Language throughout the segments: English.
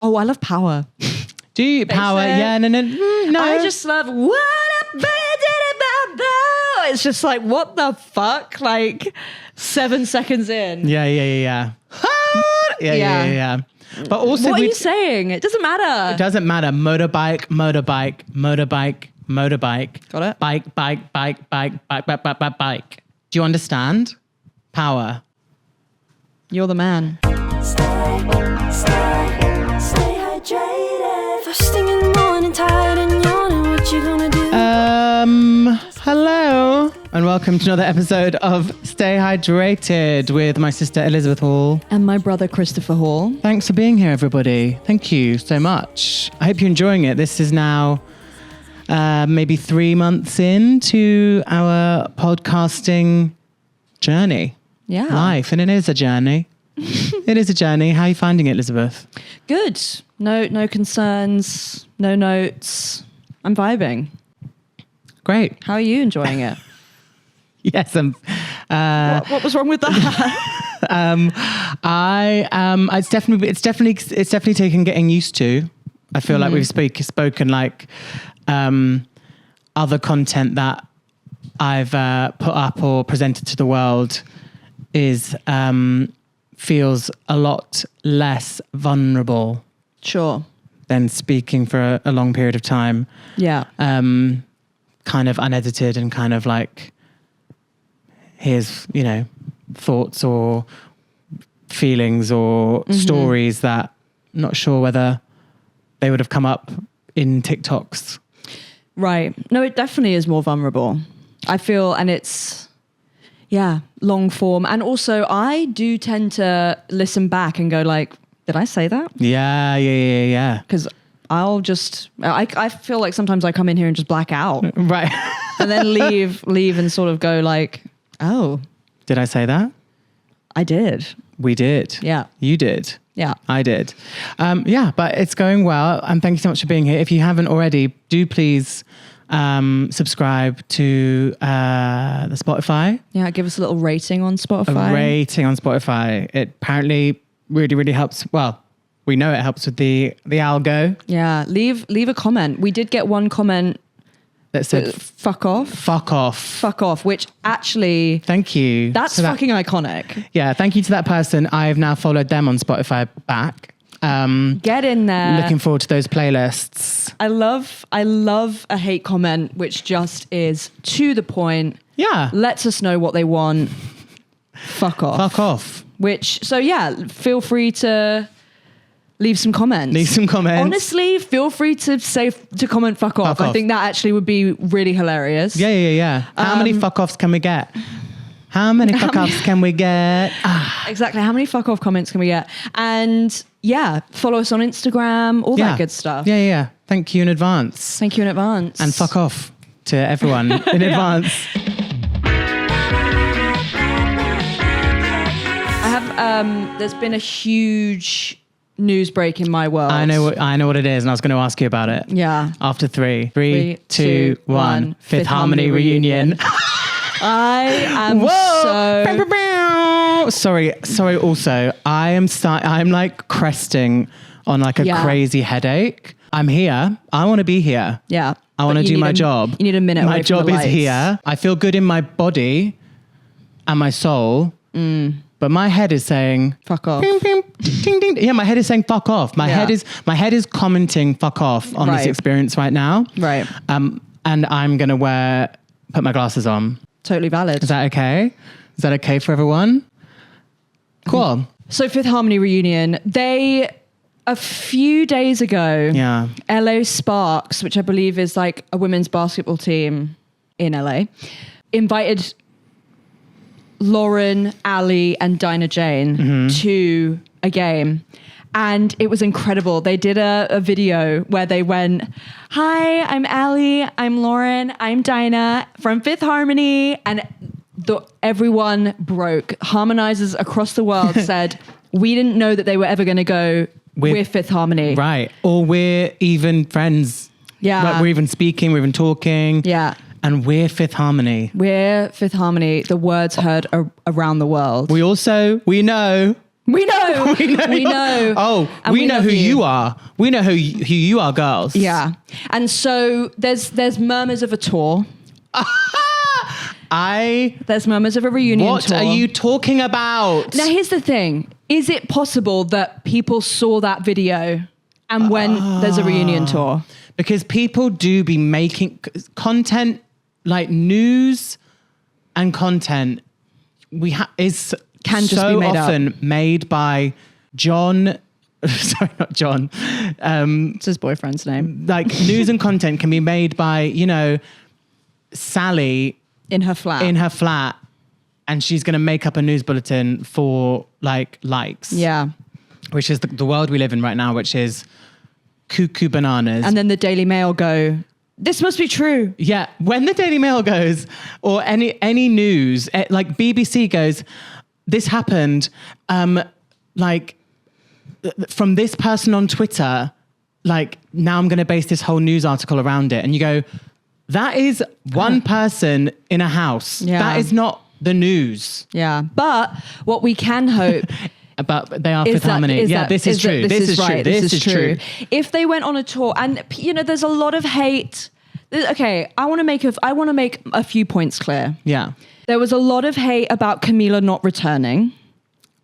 Oh, I love Power. Do you? Power? Yeah, no. I just love what a bird. It's just like, what the fuck? Like 7 seconds in. Yeah. Yeah. But also, what are you saying? It doesn't matter. It doesn't matter. Motorbike. Got it? Bike. Do you understand? Power. You're the man. Stay hydrated. First thing in the morning, tired and yawning. What you gonna do? Hello and welcome to another episode of Stay Hydrated with my sister Elizabeth Hall. And my brother Christopher Hall. Thanks for being here, everybody. Thank you so much. I hope you're enjoying it. This is now maybe 3 months into our podcasting journey. Yeah. Life, and it is a journey. It is a journey. How are you finding it, Elizabeth? Good. No concerns, no notes. I'm vibing. Great. How are you enjoying it? Yes. What was wrong with that? It's definitely taken getting used to. I feel like we've spoken like other content that I've put up or presented to the world is feels a lot less vulnerable. Sure. Than speaking for a long period of time. Yeah. Kind of unedited and kind of like, here's, thoughts or feelings or stories that I'm not sure whether they would have come up in TikToks. Right. No, it definitely is more vulnerable. I feel, and it's, long form. And also I do tend to listen back and go like, did I say that? Yeah. Because I feel like sometimes I come in here and just black out. Right. And then leave and sort of go like, oh. Did I say that? I did. We did. Yeah. You did. Yeah. I did. But it's going well. And thank you so much for being here. If you haven't already, do please subscribe to the Spotify. Yeah, give us a little rating on Spotify. A rating on Spotify. It apparently really, really helps. Well, we know it helps with the algo. Yeah, leave a comment. We did get one comment that said fuck off, which actually, thank you. That's fucking iconic. Yeah, thank you to that person. I have now followed them on Spotify back. Get in there. Looking forward to those playlists. I love a hate comment which just is to the point. Yeah. Lets us know what they want. Fuck off. Feel free to leave some comments. Honestly, feel free to comment fuck off. I think that actually would be really hilarious. Yeah. How many fuck offs can we get? How many fuck offs can we get? Exactly. How many fuck off comments can we get? And follow us on Instagram, all that good stuff. Yeah. Thank you in advance. And fuck off to everyone in advance. I have, there's been a huge news break in my world. I know what it is, and I was going to ask you about it. Yeah. After three, two, one. Fifth Harmony reunion. I am Sorry. Also, I'm like cresting on like a crazy headache. I'm here. I want to be here. Yeah. I want to do my job. You need a minute. My job is here. I feel good in my body and my soul. But my head is saying fuck off. Ding, ding, ding, ding. Yeah, my head is saying fuck off. My head is commenting fuck off on this experience right now. Right. And I'm gonna put my glasses on. Totally valid. Is that okay? Is that okay for everyone? Cool. So Fifth Harmony reunion, a few days ago, LA Sparks, which I believe is like a women's basketball team in LA, invited Lauren, Ali, and Dinah Jane to a game. And it was incredible. They did a video where they went, hi, I'm Ali, I'm Lauren, I'm Dinah from Fifth Harmony. And everyone broke. Harmonizers across the world said, we didn't know that they were ever going to go with Fifth Harmony. Right. Or we're even friends. Yeah. Like we're even speaking, we're even talking. Yeah. And we're Fifth Harmony. We're Fifth Harmony. The words heard around the world. We know We know. We know. Oh, And we know love who you are. We know who you are, girls. Yeah. And so there's murmurs of a tour. There's murmurs of a reunion What tour. are you talking about? Now, here's the thing. Is it possible that people saw that video and went, there's a reunion tour? Because people do be making content, like news and content Can just so be made often made by John. Sorry, not John. It's his boyfriend's name. Like news and content can be made by, Sally In her flat. and she's going to make up a news bulletin for likes. Yeah. Which is the world we live in right now, which is cuckoo bananas. And then the Daily Mail go, this must be true. Yeah, when the Daily Mail goes, or any news, like BBC goes, this happened, from this person on Twitter, now I'm going to base this whole news article around it. And you go, that is one person in a house. Yeah. That is not the news. Yeah. But what we can hope But they are Fifth Harmony. Yeah, this is true. This is true. This is true. If they went on a tour, and there's a lot of hate. Okay, I want to make a few points clear. Yeah. There was a lot of hate about Camila not returning.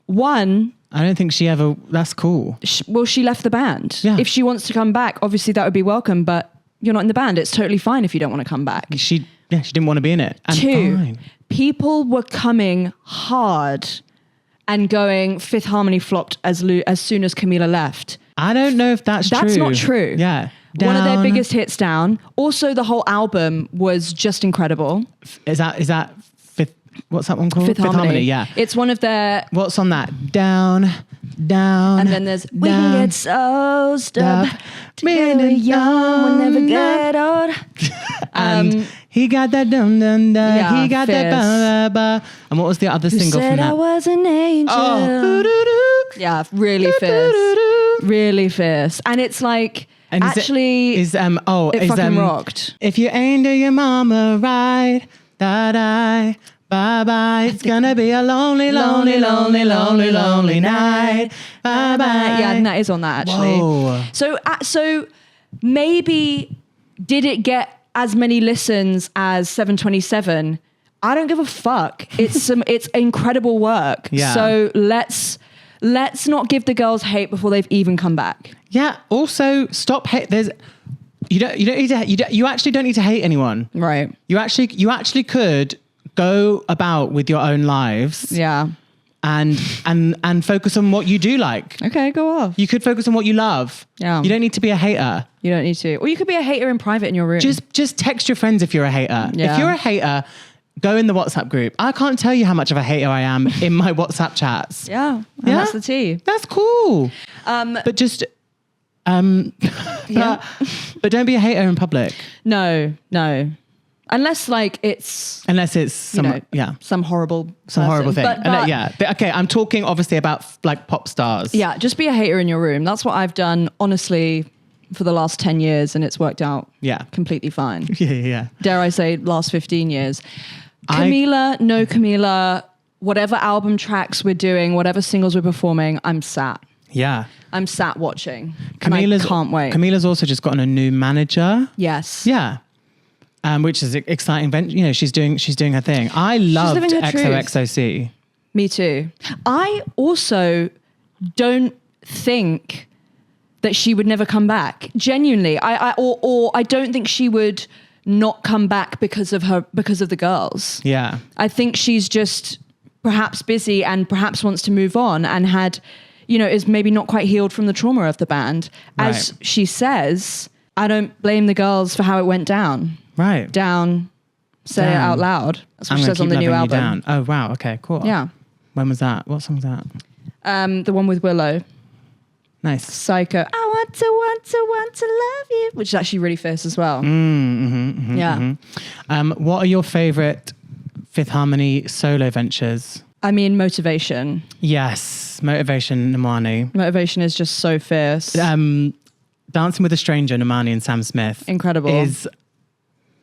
One, I don't think she ever. That's cool. she left the band. Yeah. If she wants to come back, obviously that would be welcome. But you're not in the band. It's totally fine if you don't want to come back. She didn't want to be in it. And Two, fine. people were coming hard and going, Fifth Harmony flopped as soon as Camila left. I don't know if that's true. That's not true. Yeah. One of their Down. biggest hits, Down. Also, the whole album was just incredible. Is that Fifth? What's that one called? Fifth Harmony. Yeah. It's one of their... What's on that? Down. And then there's, we can get so stuck together young, we'll never get old. And he got that dum dum da. Yeah, He got that ba ba ba. And what was the other Who single said from that? I was an angel. Oh. Yeah, really fierce. Really fierce. And it's like, And actually, is it fucking rocked. If you ain't do your mama right, da bye bye. It's gonna be a lonely, lonely, lonely, lonely, lonely night. Bye bye. Yeah, and that is on that actually. Whoa. So maybe did it get as many listens as 727? I don't give a fuck. It's incredible work. Yeah. So let's not give the girls hate before they've even come back. Yeah. Also, stop hate. You actually don't need to hate anyone. Right. You actually could go about with your own lives. Yeah. And focus on what you do like. Okay, go off. You could focus on what you love. Yeah. You don't need to be a hater. You don't need to. Or you could be a hater in private in your room. Just text your friends if you're a hater. Yeah. If you're a hater, go in the WhatsApp group. I can't tell you how much of a hater I am in my WhatsApp chats. yeah. And Yeah? that's the tea. That's cool. But just Yeah. but don't be a hater in public. No. Unless it's Unless it's some horrible horrible thing. But, Okay, I'm talking obviously about pop stars. yeah, just be a hater in your room. That's what I've done, honestly, for the last 10 years, and it's worked out completely fine. Yeah. Dare I say, last 15 years. Camila, whatever album tracks we're doing, whatever singles we're performing, I'm sat. Yeah. I'm sat watching. And I can't wait. Camila's also just gotten a new manager. Yes. Yeah. Which is exciting. She's doing her thing. I loved living her truth. XOXOC. Me too. I also don't think that she would never come back. Genuinely. I don't think she would not come back because of the girls. Yeah. I think she's just perhaps busy and perhaps wants to move on and is maybe not quite healed from the trauma of the band. As Right. she says, I don't blame the girls for how it went down. Right. Down. Say it Down. out loud. That's what I'm she gonna says on keep the new loving you album. down. Oh wow. Okay. Cool. Yeah. When was that? What song was that? The one with Willow. Nice. Psycho. I want to love you. Which is actually really fierce as well. Yeah. What are your favorite Fifth Harmony solo ventures? I mean, Motivation. Yes. Motivation, Normani. Motivation is just so fierce. Dancing with a Stranger, Normani and Sam Smith. Incredible. Is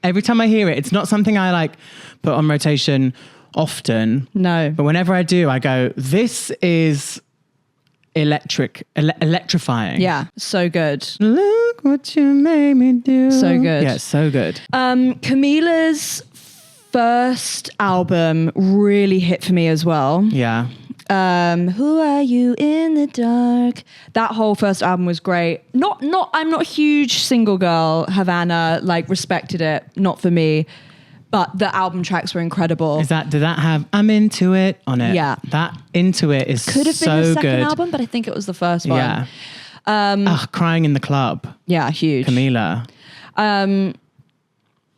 every time I hear it, it's not something I put on rotation often. No. But whenever I do, I go, this is electrifying. Yeah, so good. Look what you made me do. So good. Yeah, so good. Camila's first album really hit for me as well. Yeah. Who Are You in the Dark? That whole first album was great. I'm not a huge single girl. Havana, like, respected it. Not for me. But the album tracks were incredible. Did that have I'm Into It on it? Yeah. That Into It is Could have been so the second good. album, but I think it was the first one. Yeah. Crying in the Club. Yeah, huge. Camila.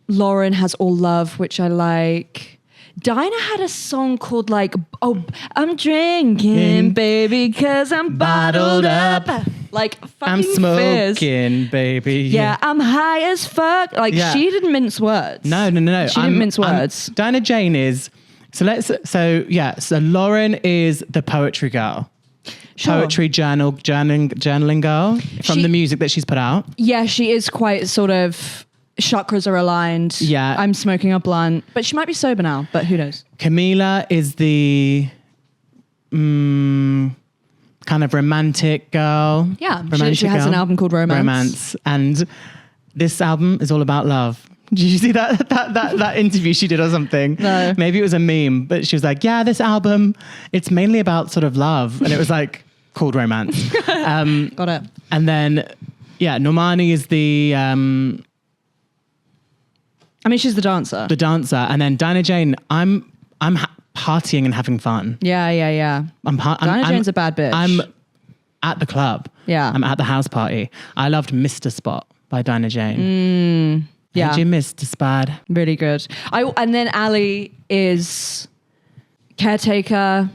Lauren has All Love, which I like. Dinah had a song called like, I'm drinking, baby, cause I'm bottled up. Like, fucking I'm fizz. smoking, baby. Yeah, I'm high as fuck. Like, Yeah. she didn't mince words. No. She didn't mince words. Dinah Jane is, so Lauren is the poetry girl. Sure. Poetry journaling girl from the music that she's put out. Yeah, she is quite sort of, chakras are aligned. Yeah. I'm smoking a blunt. But she might be sober now, but who knows? Camila is the kind of romantic girl. Yeah, Romantic she has girl. an album called Romance. And this album is all about love. Did you see that interview she did or something? No. Maybe it was a meme, but she was like, yeah, this album, it's mainly about sort of love. And it was like called Romance. Got it. And then, yeah, Normani is the she's the dancer. dancer. And then Dinah Jane, I'm partying and having fun. Yeah. Dinah Jane's a bad bitch. I'm at the club. Yeah. I'm at the house party. I loved Mr. Spot by Dinah Jane. Yeah. Did you Mr. Spot? Really good. And then Ali is caretaker,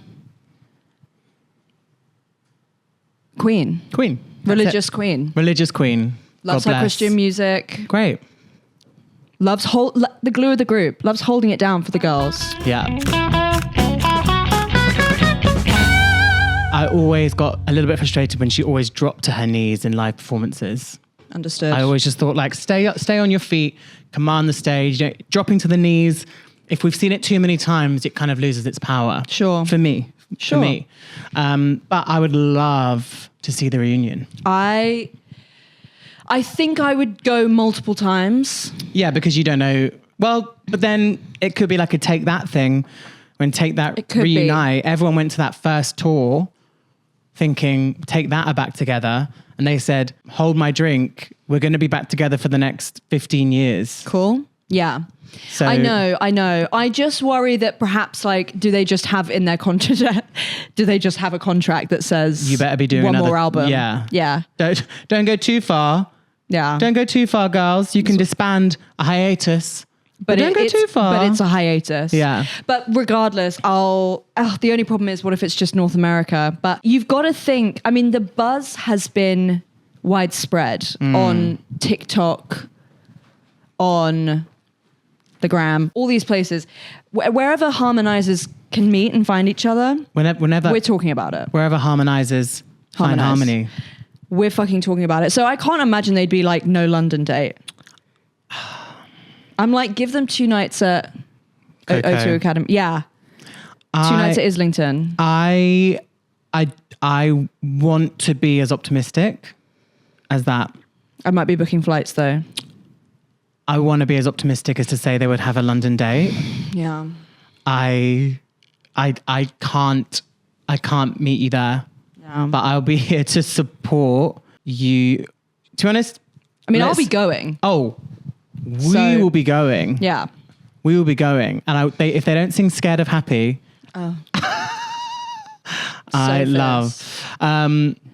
queen, Queen. That's religious it. queen. Religious queen. Loves God her bless. Christian music. Great. Loves the glue of the group. Loves holding it down for the girls. Yeah. I always got a little bit frustrated when she always dropped to her knees in live performances. Understood. I always just thought, like, stay on your feet, command the stage. Dropping to the knees. If we've seen it too many times, it kind of loses its power. Sure. For me. Sure. For me. But I would love to see the reunion. I think I would go multiple times. Yeah, because you don't know. Well, but then it could be like a Take That thing. When Take That It could reunite, everyone went to that first tour thinking, Take That are back together. And they said, hold my drink. We're going to be back together for the next 15 years. Cool. Yeah. So I know. I just worry that perhaps, like, do they just have in their contract? Do they just have a contract that says you better be doing one another more album? Yeah. Yeah. Don't go too far. Yeah. Don't go too far, girls. You can disband a hiatus. But don't go too far. But it's a hiatus. Yeah. But regardless, the only problem is, what if it's just North America? But you've got to think, I mean, the buzz has been widespread on TikTok, on the gram, all these places. Wherever harmonizers can meet and find each other, Whenever we're talking about it. wherever harmonizers find Harmonize. harmony. We're fucking talking about it. So I can't imagine they'd be like, no London date. I'm like, give them 2 nights at O2 Academy. Yeah. 2 nights at Islington. I want to be as optimistic as that. I might be booking flights though. I want to be as optimistic as to say they would have a London date. Yeah. I can't meet you there. Yeah. But I'll be here to support you. To be honest, I mean, I'll be going. Oh, we will be going. Yeah. We will be going. And if they don't sing Scared of Happy, I love. Fifth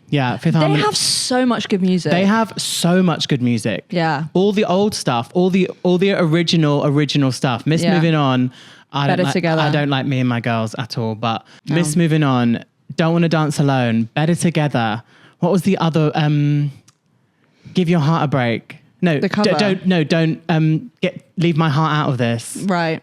They Harmony. have so much good music. They have so much good music. Yeah. All the old stuff, all the original stuff. Miss Yeah. Moving On. Better Together. I don't like Me and My Girls at all, but Miss Moving On, Don't Want to Dance Alone, Better Together. What was the other? Give Your Heart a Break. No, The cover. don't leave my heart out of this. Right.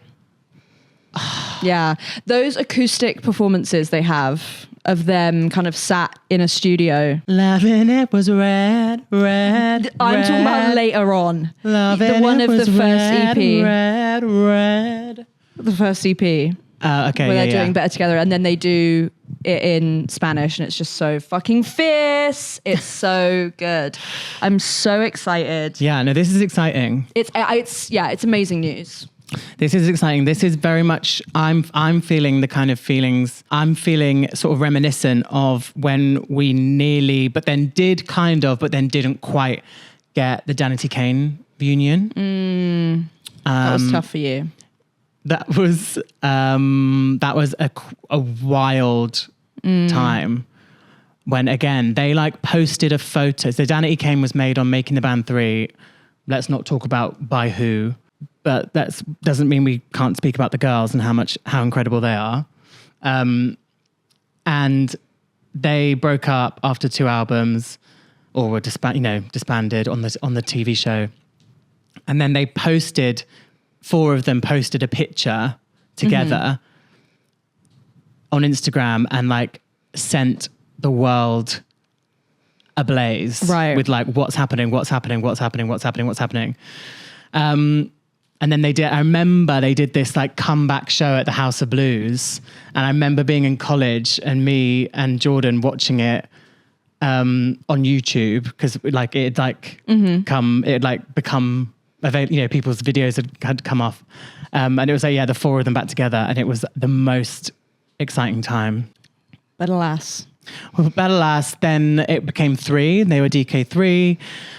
Yeah. Those acoustic performances they have of them kind of sat in a studio. Loving it was red. I'm talking about later on. Loving the one it of was the first red, EP. red. The first EP. Okay, Where they're doing Better Together. And then they do it in Spanish, and it's just so fucking fierce. It's so good. I'm so excited. Yeah, no, this is exciting. It's amazing news. This is exciting. This is very much, I'm feeling the kind of feelings, I'm feeling sort of reminiscent of when we nearly, but then did kind of, but then didn't quite get the Danity Kane reunion. That was tough for you. That was a wild time when, again, they like posted a photo. So Danity Kane was made on Making the Band 3. Let's not talk about by who. But that doesn't mean we can't speak about the girls and how incredible they are. And they broke up after 2 albums, or were disbanded on the TV show. And then they posted, 4 of them posted a picture together on Instagram and like sent the world ablaze with like what's happening. And then I remember they did this like comeback show at the House of Blues. And I remember being in college and me and Jordan watching it on YouTube, because like it had become available, people's videos had come off. And it was like, the 4 of them back together. And it was the most exciting time. But alas. Well, but alas, then it became 3. They were DK3.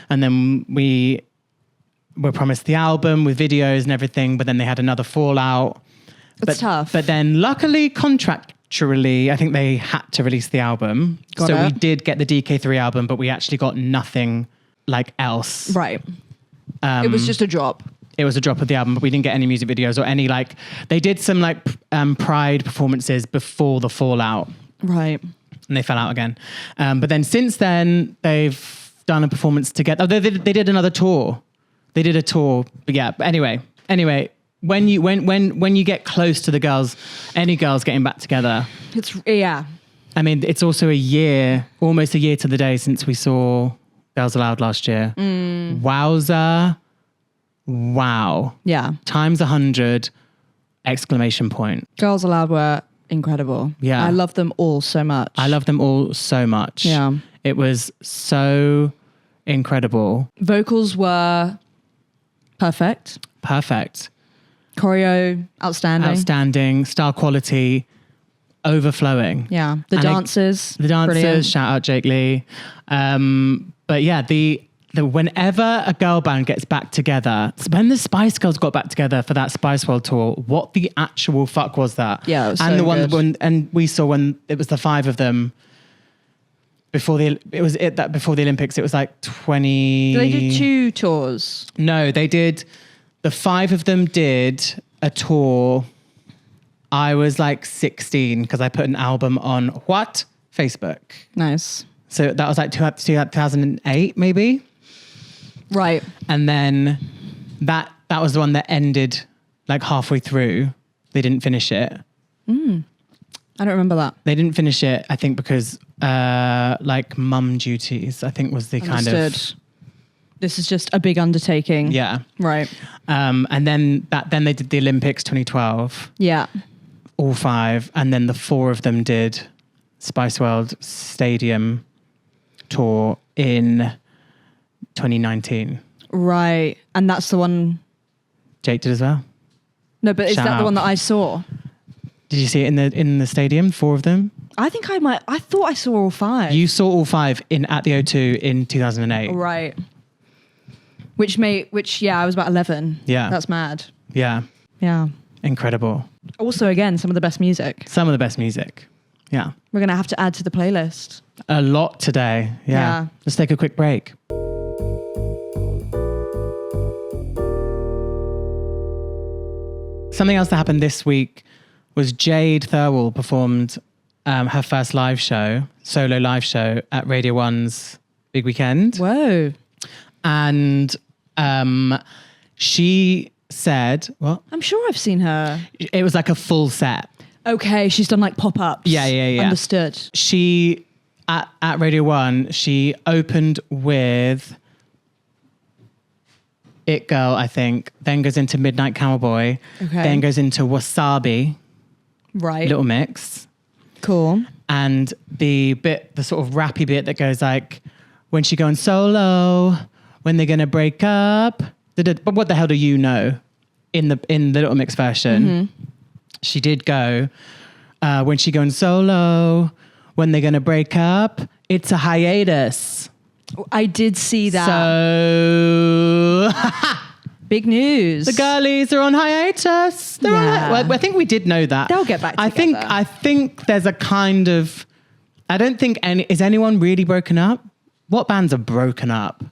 And then we were promised the album with videos and everything, but then they had another fallout. It's tough. But then luckily, contractually, I think they had to release the album. We did get the DK3 album, but we actually got nothing like else. Right. It was just a drop. It was a drop of the album, but we didn't get any music videos or any like, they did some like Pride performances before the fallout. Right. And they fell out again. But then since then, they've done a performance together. They did another tour. They did a tour, but yeah. But anyway, when you get close to the girls, any girls getting back together, I mean, it's also almost a year to the day since we saw Girls Aloud last year. Wowza! Wow! Yeah. Times 100! Exclamation point. Girls Aloud were incredible. Yeah, I love them all so much. Yeah, it was so incredible. Vocals were perfect. Choreo, outstanding. Star quality, overflowing. Yeah. The dancers, brilliant. Shout out Jake Lee. But yeah, the whenever a girl band gets back together, when the Spice Girls got back together for that Spice World tour, what the actual fuck was that? Yeah, it was and so the one good. And we saw when it was the 5 of them. Before the Olympics, it was like 20. They did 2 tours. No, they did. The 5 of them did a tour. I was like 16 because I put an album on Facebook. Nice. So that was like 2008 maybe. Right. And then that was the one that ended like halfway through. They didn't finish it. I don't remember that. They didn't finish it, I think, because like mum duties, I think was the kind of... This is just a big undertaking. Yeah. Right. And then they did the Olympics 2012. Yeah. All 5. And then the 4 of them did Spice World Stadium tour in 2019. Right. And that's the one... Jake did as well. No, but is that the one that I saw? Did you see it in the stadium, 4 of them? I think I thought I saw all 5. You saw all 5 at the O2 in 2008. Right. Which I was about 11. Yeah. That's mad. Yeah. Yeah. Incredible. Also, again, some of the best music. Some of the best music. Yeah. We're going to have to add to the playlist. A lot today. Yeah. Let's take a quick break. Something else that happened this week was Jade Thirlwall performed her first solo live show at Radio 1's Big Weekend. Whoa. And she said, what? I'm sure I've seen her. It was like a full set. Okay, she's done like pop-ups. Yeah. Understood. She, at Radio 1, she opened with It Girl, I think, then goes into Midnight Cowboy, Okay. then goes into Wasabi. Right. Little Mix. Cool. And the sort of rappy bit that goes like, when she going solo, when they're gonna break up. But what the hell do you know? In the Little Mix version, she did go, when she going solo, when they're gonna break up, it's a hiatus. I did see that. So Big news. the girlies are on hiatus. They're Yeah. well, I think we did know that. They'll get back I think there's a kind of, I don't think is anyone really broken up? What bands are broken up?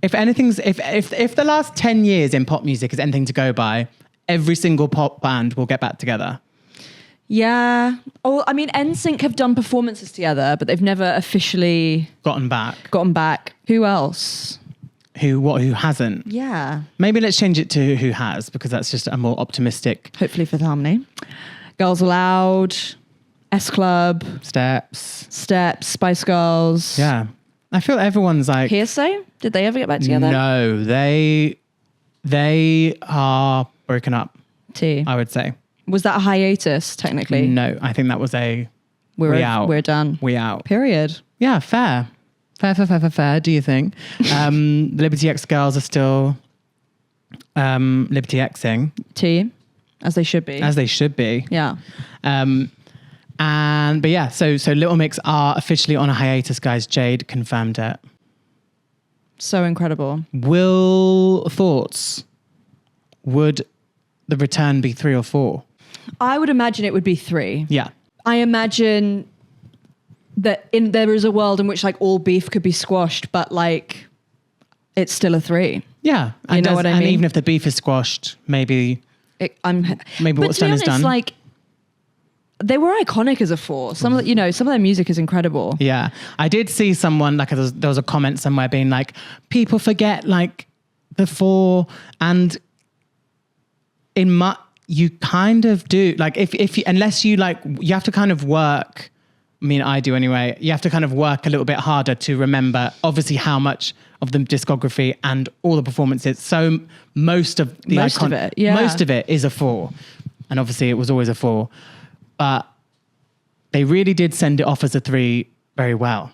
If anything's, if the last 10 years in pop music is anything to go by, every single pop band will get back together. Yeah. Oh, I mean, NSYNC have done performances together, but they've never officially Gotten back. gotten back. Who else? Who hasn't? Yeah. Maybe let's change it to who has, because that's just a more optimistic. Hopefully Fifth Harmony. Girls Aloud, S Club, Steps. Spice Girls. Yeah. I feel everyone's like, Hearsay? Did they ever get back together? no, they are broken up, T. I would say. Was that a hiatus, technically? No, I think that was a we out. We're done. We out. Period. Yeah, fair. Fair, do you think? The Liberty X girls are still Liberty Xing, T. As they should be. as they should be. Yeah. But yeah, so Little Mix are officially on a hiatus, guys. Jade confirmed it. So incredible. Thoughts? Would the return be 3 or 4? I would imagine it would be 3. Yeah. I imagine that there is a world in which like all beef could be squashed, but like it's still a 3. Yeah. You know what I and mean? even if the beef is squashed, maybe But what's to be done is honest, done. like they were iconic as a 4. Some of their music is incredible. Yeah. I did see someone, like there was a comment somewhere being like, people forget like the 4, and you kind of do, like if you, unless you like, you have to kind of work. I mean, I do anyway. You have to kind of work a little bit harder to remember obviously how much of the discography and all the performances. So most of it is a 4. And obviously it was always a 4. But they really did send it off as a 3 very well.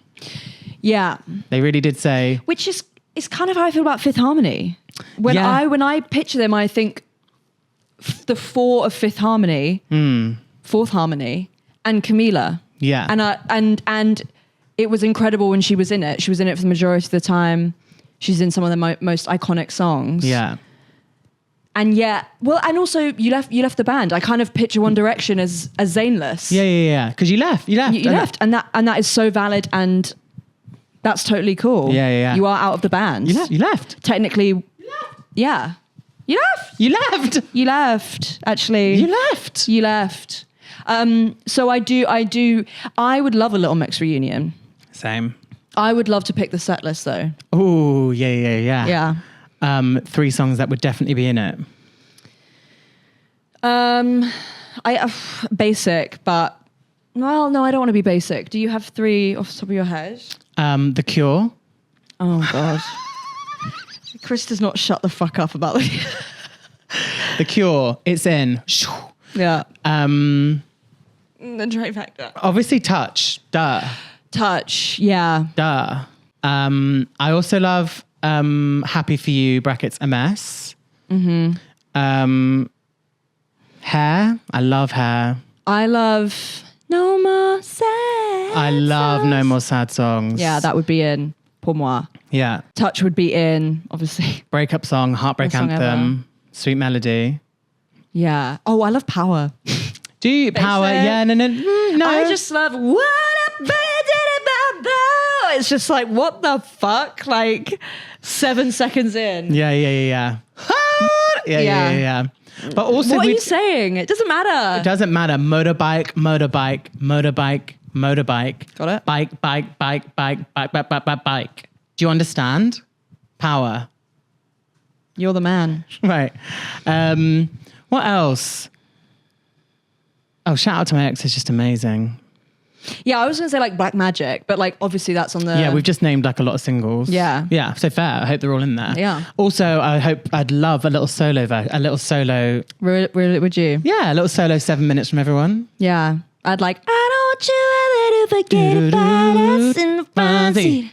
Yeah. They really did say. Which is kind of how I feel about Fifth Harmony. When I picture them, I think the 4 of Fifth Harmony, Fourth Harmony, and Camila. Yeah. And it was incredible when she was in it. She was in it for the majority of the time. She's in some of the most iconic songs. Yeah. And yet, and also you left the band. I kind of picture One Direction as Zaynless. Yeah. Because you left. You left, and that is so valid, and that's totally cool. Yeah. You are out of the band. You left. Technically, yeah. You left. Actually, You left. So I would love a Little Mix reunion. Same. I would love to pick the set list though. Oh, yeah. Yeah. 3 songs that would definitely be in it. Basic, but well, no, I don't want to be basic. Do you have 3 off the top of your head? The Cure. Oh God. Chris does not shut the fuck up about it. The Cure. It's in. Yeah. The trifecta. Obviously Touch. Touch. Yeah. I also love Happy For You brackets MS. Hair. I love Hair. I love No More Sad. I love No More Sad Songs. Yeah, that would be in Pour Moi. Yeah. Touch would be in, obviously. Breakup Song, Heartbreak Best song Anthem, Sweet Melody. Yeah. Oh, I love Power. Do you? Power? Basic. Yeah, no. I just love what a bad. It's just like, what the fuck? Like 7 seconds in. Yeah. Yeah. But also, What are you saying? It doesn't matter. It doesn't matter. Motorbike. Got it? Bike. Do you understand? Power. You're the man. Right. What else? Oh, Shout Out to My Ex is just amazing. Yeah, I was going to say like Black Magic, but like obviously that's on the... Yeah, we've just named like a lot of singles. Yeah. Yeah, so fair. I hope they're all in there. Yeah. Also, I'd love a little solo. Really, would you? Yeah, a little solo 7 minutes from everyone. Yeah. I'd like, I don't want you ever to forget about us in the front seat.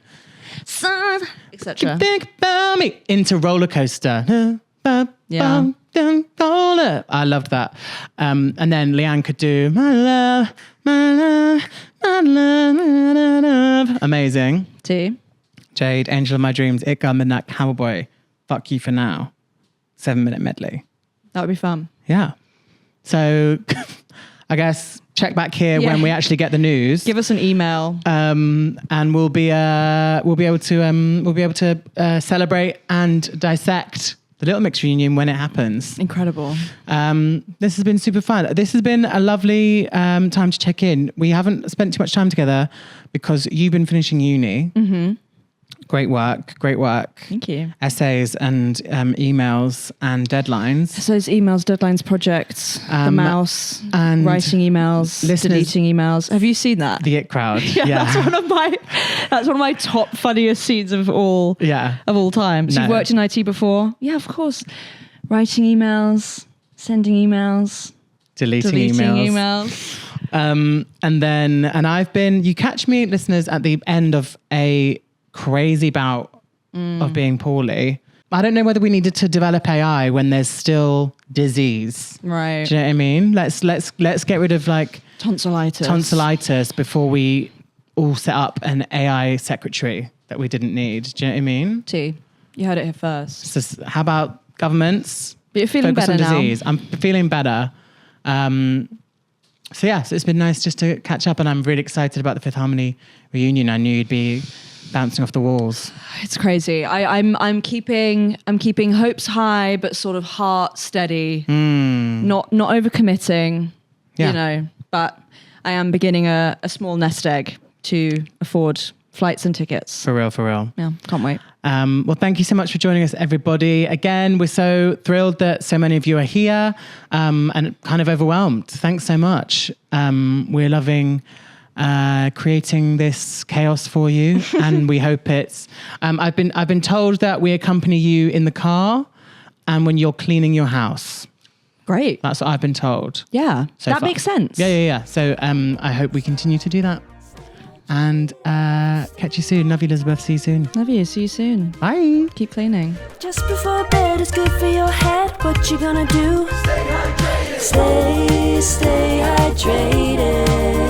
Etc. Think about me into Roller Coaster. Yeah. I loved that. And then Leanne could do my love, my love, my love, my love. Amazing. T. Jade, Angel of My Dreams, It Girl, Midnight Cowboy, Fuck You For Now. 7-minute medley. That would be fun. Yeah. So I guess check back here when we actually get the news. Give us an email. And we'll be able to celebrate and dissect the Little Mix reunion when it happens. Incredible. This has been super fun. This has been a lovely time to check in. We haven't spent too much time together because you've been finishing uni. Mm-hmm. Great work. Thank you. Essays and emails and deadlines. So those emails, deadlines, projects, the mouse, and writing emails, deleting emails. Have you seen that? The It Crowd. Yeah. That's one of my top funniest scenes of all time. So you've worked in IT before? Yeah, of course. Writing emails, sending emails, deleting emails. And I've been, you catch me, listeners, at the end of a crazy bout of being poorly. I don't know whether we needed to develop AI when there's still disease. Right. Do you know what I mean? Let's get rid of like tonsillitis before we all set up an AI secretary that we didn't need. Do you know what I mean? T. You heard it here first. So how about governments? But you're feeling focus better on now. disease. I'm feeling better. So it's been nice just to catch up, and I'm really excited about the Fifth Harmony reunion. I knew you'd be bouncing off the walls. It's crazy. I'm keeping hopes high, but sort of heart steady. Not overcommitting. Yeah. You know, but I am beginning a small nest egg to afford flights and tickets. For real. Yeah, can't wait. Well, thank you so much for joining us, everybody. Again, we're so thrilled that so many of you are here and kind of overwhelmed. Thanks so much. We're loving creating this chaos for you, and we hope it's. I've been told that we accompany you in the car and when you're cleaning your house. Great. That's what I've been told. Yeah, So that far. makes sense. Yeah. So I hope we continue to do that. And catch you soon. Love you, Elizabeth. See you soon. Love you. See you soon. Bye. Keep cleaning. Just before bed is good for your head. What you gonna do? Stay hydrated. Stay hydrated.